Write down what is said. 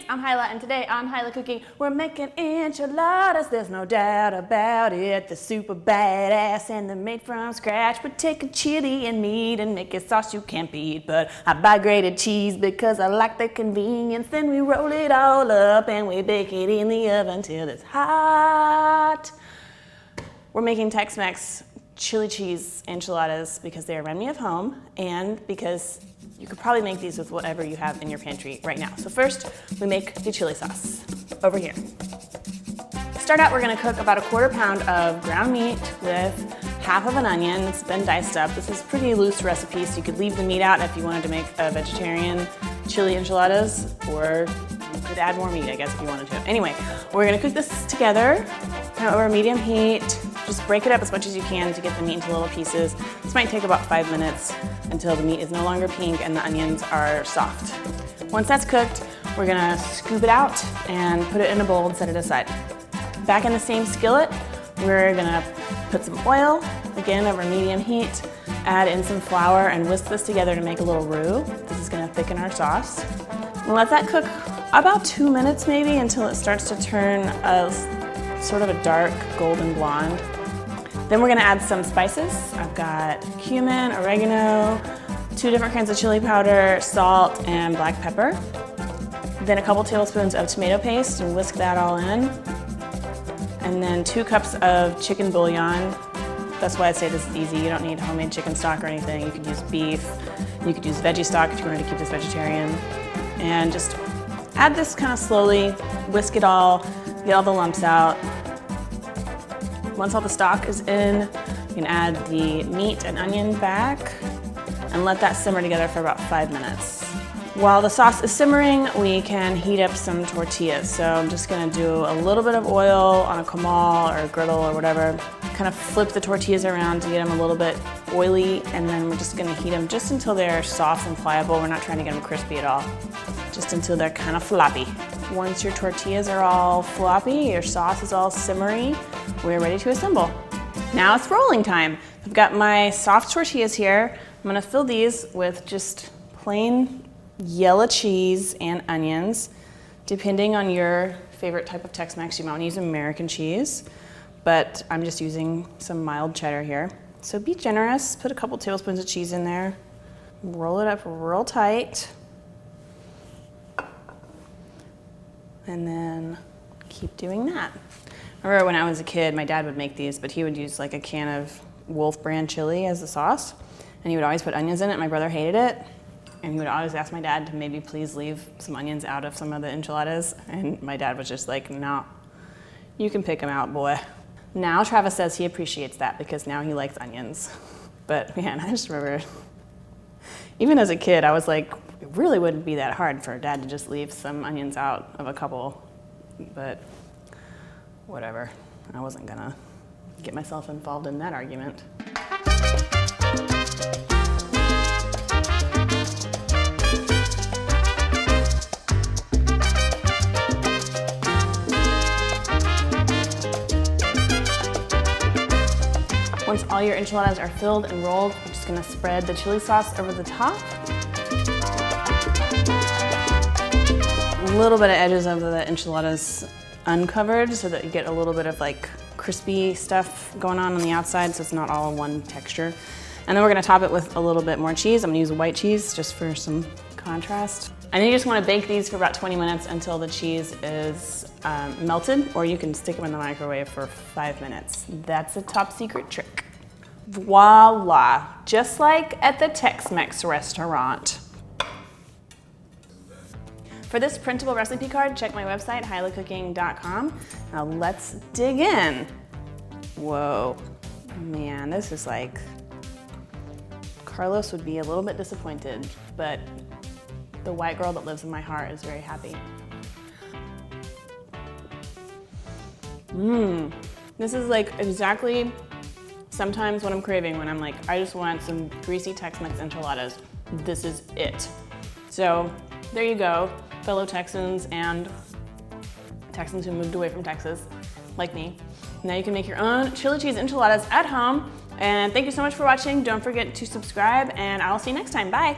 I'm Hilah, and today on Hilah Cooking, we're making enchiladas. There's no doubt about it. They're super badass and they're made from scratch. We take a chili and meat and make a sauce you can't beat. But I buy grated cheese because I like the convenience. Then we roll it all up and we bake it in the oven till it's hot. We're making Tex-Mex chili cheese enchiladas because they remind me of home and because you could probably make these with whatever you have in your pantry right now. So first, we make the chili sauce over here. To start out, we're gonna cook about 1/4 pound of ground meat with half of an onion. It's been diced up. This is a pretty loose recipe, so you could leave the meat out if you wanted to make a vegetarian chili enchiladas, or you could add more meat, I guess, if you wanted to. Anyway, we're gonna cook this together over medium heat. Just break it up as much as you can to get the meat into little pieces. This might take about 5 minutes until the meat is no longer pink and the onions are soft. Once that's cooked, we're gonna scoop it out and put it in a bowl and set it aside. Back in the same skillet, we're gonna put some oil, again over medium heat, add in some flour and whisk this together to make a little roux. This is gonna thicken our sauce. We'll let that cook about 2 minutes maybe until it starts to turn a sort of a dark golden blonde. Then we're gonna add some spices. I've got cumin, oregano, 2 different kinds of chili powder, salt, and black pepper. Then a couple tablespoons of tomato paste and whisk that all in. And then 2 cups of chicken bouillon. That's why I say this is easy. You don't need homemade chicken stock or anything. You could use beef. You could use veggie stock if you wanted to keep this vegetarian. And just add this kind of slowly, whisk it all, get all the lumps out. Once all the stock is in, you can add the meat and onion back and let that simmer together for about 5 minutes. While the sauce is simmering, we can heat up some tortillas. So I'm just gonna do a little bit of oil on a comal or a griddle or whatever. Kind of flip the tortillas around to get them a little bit oily, and then we're just gonna heat them just until they're soft and pliable. We're not trying to get them crispy at all, just until they're kind of floppy. Once your tortillas are all floppy, your sauce is all simmery, we're ready to assemble. Now it's rolling time. I've got my soft tortillas here. I'm gonna fill these with just plain yellow cheese and onions. Depending on your favorite type of Tex-Mex, you might want to use American cheese, but I'm just using some mild cheddar here. So be generous, put a couple tablespoons of cheese in there, roll it up real tight, and then keep doing that. I remember when I was a kid, my dad would make these, but he would use like a can of Wolf brand chili as the sauce, and he would always put onions in it. My brother hated it, and he would always ask my dad to maybe please leave some onions out of some of the enchiladas, and my dad was just like, no, you can pick them out, boy. Now Travis says he appreciates that because now he likes onions. But man, I just remember, even as a kid, I was like, it really wouldn't be that hard for Dad to just leave some onions out of a couple, but whatever. I wasn't gonna get myself involved in that argument. Once all your enchiladas are filled and rolled, I'm just gonna spread the chili sauce over the top. A little bit of edges of the enchiladas uncovered so that you get a little bit of like crispy stuff going on the outside, so it's not all one texture. And then we're gonna top it with a little bit more cheese. I'm gonna use white cheese just for some contrast. And then you just wanna bake these for about 20 minutes until the cheese is melted, or you can stick them in the microwave for 5 minutes. That's a top secret trick. Voila, just like at the Tex-Mex restaurant. For this printable recipe card, check my website, HilahCooking.com. Now let's dig in. Whoa, man, this is like, Carlos would be a little bit disappointed, but the white girl that lives in my heart is very happy. This is like exactly sometimes what I'm craving when I'm like, I just want some greasy Tex-Mex enchiladas. This is it. So there you go, fellow Texans and Texans who moved away from Texas, like me. Now you can make your own chili cheese enchiladas at home. And thank you so much for watching. Don't forget to subscribe, and I'll see you next time. Bye.